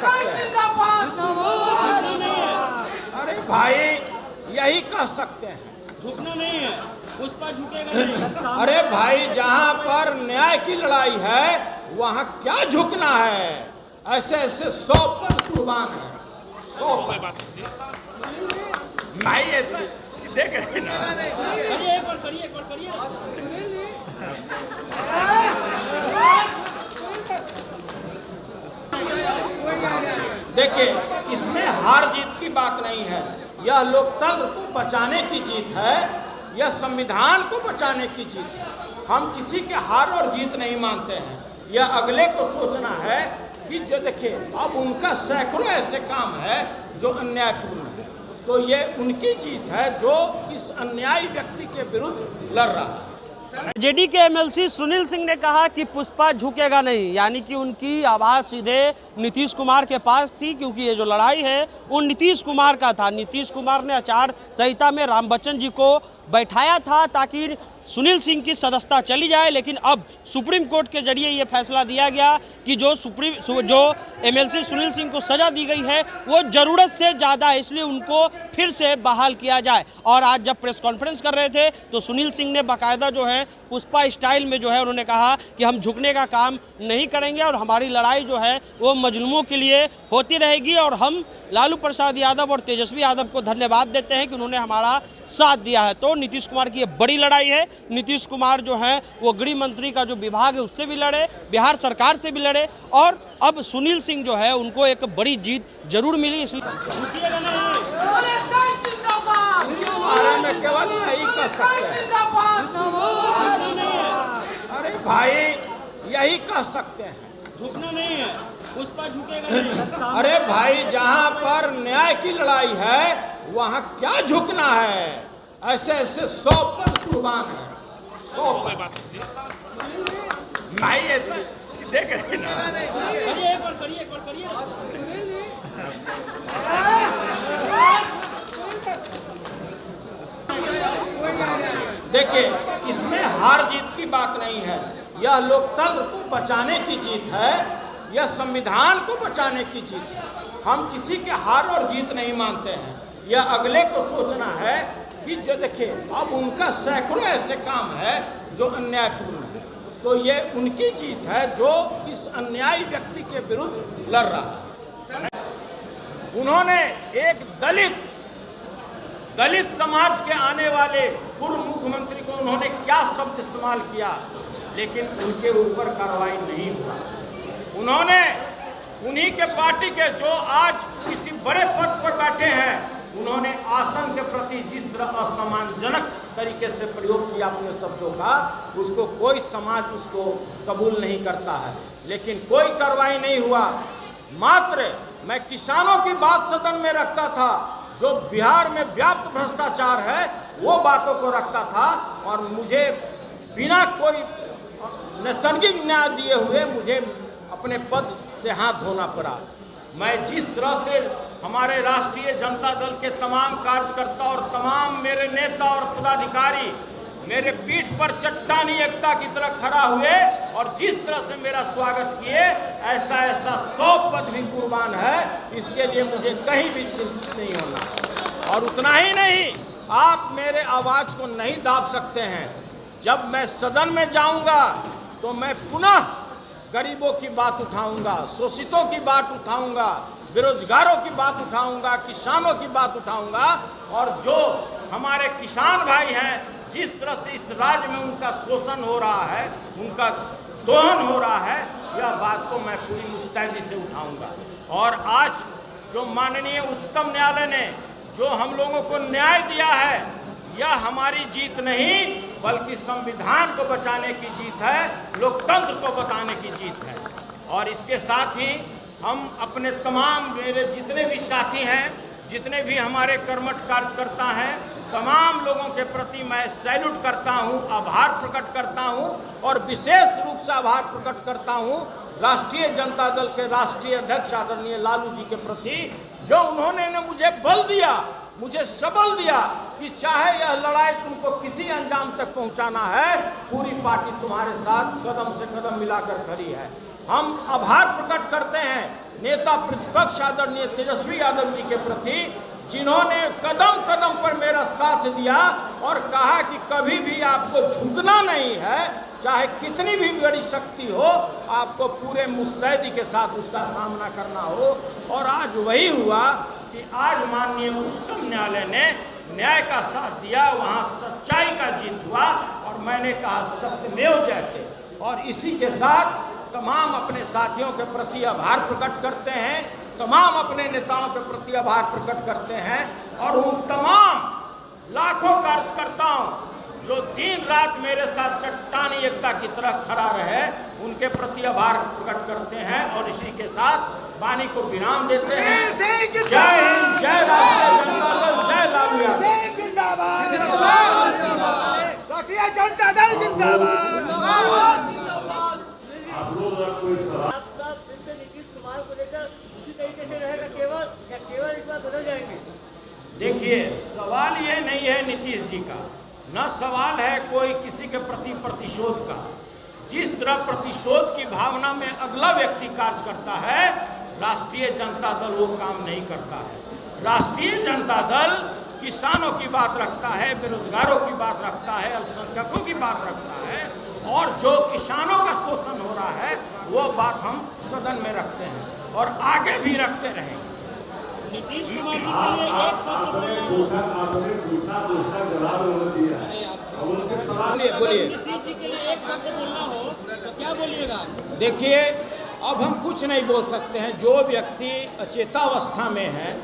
सकते हैं? अरे भाई यही कह सकते हैं, झुकना नहीं है, पुष्पा झुकेगा नहीं। अरे भाई जहां पर न्याय की लड़ाई है वहां क्या झुकना है? ऐसे ऐसे 100 पद कुर्बान है, 100 पद। भाई ये तो देख रहे ना, करिए एक बार, करिए एक बार, करिए। देखिए इसमें हार जीत की बात नहीं है, यह लोकतंत्र को बचाने की जीत है, यह संविधान को बचाने की जीत है। हम किसी के हार और जीत नहीं मानते हैं, यह अगले को सोचना है कि जो देखिए अब उनका सैकड़ों ऐसे काम है जो अन्यायपूर्ण है, तो ये उनकी जीत है जो इस अन्यायी व्यक्ति के विरुद्ध लड़ रहा है। जेडी के एमएलसी सुनील सिंह ने कहा कि पुष्पा झुकेगा नहीं, यानी कि उनकी आवाज़ सीधे नीतीश कुमार के पास थी, क्योंकि ये जो लड़ाई है वो नीतीश कुमार का था। नीतीश कुमार ने आचार संहिता में राम बच्चन जी को बैठाया था ताकि सुनील सिंह की सदस्यता चली जाए, लेकिन अब सुप्रीम कोर्ट के जरिए ये फैसला दिया गया कि जो एमएलसी सुनील सिंह को सजा दी गई है वो ज़रूरत से ज़्यादा है, इसलिए उनको फिर से बहाल किया जाए। और आज जब प्रेस कॉन्फ्रेंस कर रहे थे तो सुनील सिंह ने बाकायदा जो है पुष्पा स्टाइल में जो है उन्होंने कहा कि हम झुकने का काम नहीं करेंगे और हमारी लड़ाई जो है वो मजलूमों के लिए होती रहेगी, और हम लालू प्रसाद यादव और तेजस्वी यादव को धन्यवाद देते हैं कि उन्होंने हमारा साथ दिया है। तो नीतीश कुमार की ये बड़ी लड़ाई है। नीतीश कुमार जो है वो गृह मंत्री का जो विभाग है उससे भी लड़े, बिहार सरकार से भी लड़े, और अब सुनील सिंह जो है उनको एक बड़ी जीत जरूर मिली। इसलिए बारे में केवल यही कह सकते हैं, अरे भाई यही कह सकते हैं, झुकना नहीं है, पुष्पा झुकेगा नहीं। अरे भाई जहां पर न्याय की लड़ाई है वहां क्या झुकना है? ऐसे ऐसे 100 पद कुर्बान है, 100 पद। भाई ये तो देख रहे ना, करिए एक बार, करिए एक बार, करिए। देखिए इसमें हार जीत की बात नहीं है, यह लोकतंत्र को बचाने की जीत है, यह संविधान को बचाने की जीत है। हम किसी के हार और जीत नहीं मानते हैं, यह अगले को सोचना है कि जो देखिए अब उनका सैकड़ों ऐसे काम है जो अन्यायपूर्ण है, तो ये उनकी जीत है जो इस अन्यायी व्यक्ति के विरुद्ध लड़ रहा है। उन्होंने एक दलित समाज के आने वाले पूर्व मुख्यमंत्री को उन्होंने क्या शब्द इस्तेमाल किया, लेकिन उनके ऊपर कार्रवाई नहीं हुआ। उन्होंने उन्हीं के पार्टी के जो आज किसी बड़े पद पर बैठे हैं, उन्होंने आसन के प्रति जिस तरह असम्मानजनक तरीके से प्रयोग किया अपने शब्दों का, उसको कोई समाज उसको कबूल नहीं करता है, लेकिन कोई कार्रवाई नहीं हुआ। मात्र मैं किसानों की बात सदन में रखता था, जो बिहार में व्याप्त भ्रष्टाचार है वो बातों को रखता था, और मुझे बिना कोई नैसर्गिक न्याय दिए हुए मुझे अपने पद से हाथ धोना पड़ा। मैं जिस तरह से हमारे राष्ट्रीय जनता दल के तमाम कार्यकर्ता और तमाम मेरे नेता और पदाधिकारी मेरे पीठ पर चट्टानी एकता की तरह खड़ा हुए और जिस तरह से मेरा स्वागत किए, ऐसा 100 पद भी कुर्बान है, इसके लिए मुझे कहीं भी चिंतित नहीं होना। और उतना ही नहीं, आप मेरे आवाज़ को नहीं दाब सकते हैं। जब मैं सदन में जाऊंगा तो मैं पुनः गरीबों की बात उठाऊंगा, शोषितों की बात उठाऊंगा, बेरोजगारों की बात उठाऊंगा, किसानों की बात उठाऊंगा, और जो हमारे किसान भाई हैं जिस तरह से इस राज्य में उनका शोषण हो रहा है, उनका दोहन हो रहा है, यह बात को मैं पूरी मुस्तैदी से उठाऊंगा। और आज जो माननीय उच्चतम न्यायालय ने जो हम लोगों को न्याय दिया है, यह हमारी जीत नहीं बल्कि संविधान को बचाने की जीत है, लोकतंत्र को बचाने की जीत है। और इसके साथ ही हम अपने तमाम मेरे जितने भी साथी हैं, जितने भी हमारे कर्मठ कार्यकर्ता हैं, तमाम लोगों के प्रति मैं सैल्यूट करता हूं, आभार प्रकट करता हूं, और विशेष रूप से आभार प्रकट करता हूं राष्ट्रीय जनता दल के राष्ट्रीय अध्यक्ष आदरणीय लालू जी के प्रति, जो उन्होंने मुझे बल दिया मुझे सबल दिया कि चाहे यह लड़ाई तुमको किसी अंजाम तक पहुंचाना है, पूरी पार्टी तुम्हारे साथ कदम से कदम मिलाकर खड़ी है। हम आभार प्रकट करते हैं नेता प्रतिपक्ष आदरणीय तेजस्वी यादव जी के प्रति, जिन्होंने कदम कदम पर मेरा साथ दिया और कहा कि कभी भी आपको झुकना नहीं है, चाहे कितनी भी बड़ी शक्ति हो, आपको पूरे मुस्तैदी के साथ उसका सामना करना हो। और आज वही हुआ कि आज माननीय उच्चतम न्यायालय ने न्याय का साथ दिया, वहाँ सच्चाई का जीत हुआ और मैंने कहा सत्यमेव जयते। और इसी के साथ तमाम अपने साथियों के प्रति आभार प्रकट करते हैं, तमाम अपने नेताओं के प्रति आभार प्रकट करते हैं और उन तमाम लाखों कार्यकर्ताओं जो दिन रात मेरे साथ चट्टानी एकता की तरह खड़ा रहे, उनके प्रति आभार प्रकट करते हैं। और इसी के साथ वाणी को विराम देते हैं। जय हिंद, जय राष्ट्रीय जनता दल, जय लालू यादव। राष्ट्रीय जनता दल जिंदाबाद। नीतीश कुमार को लेकर उसी तरीके से रहेगा केवल, या केवल इस बार बदल जाएंगे? देखिए, सवाल ये नहीं है नीतीश जी का, न सवाल है कोई किसी के प्रति प्रतिशोध का। जिस तरह प्रतिशोध की भावना में अगला व्यक्ति कार्य करता है, राष्ट्रीय जनता दल वो काम नहीं करता है। राष्ट्रीय जनता दल किसानों की बात रखता है, बेरोजगारों की बात रखता है, अल्पसंख्यकों की बात रखता है, और जो किसानों का शोषण हो रहा है वो बात हम सदन में रखते हैं और आगे भी रखते रहेंगे। नीतीश कुमार जी के लिए एक शब्द बोलिए। नीतीश जी के लिए एक शब्द बोलना हो तो क्या बोलिएगा? देखिए, अब हम कुछ नहीं बोल सकते हैं। जो व्यक्ति अचेतावस्था में है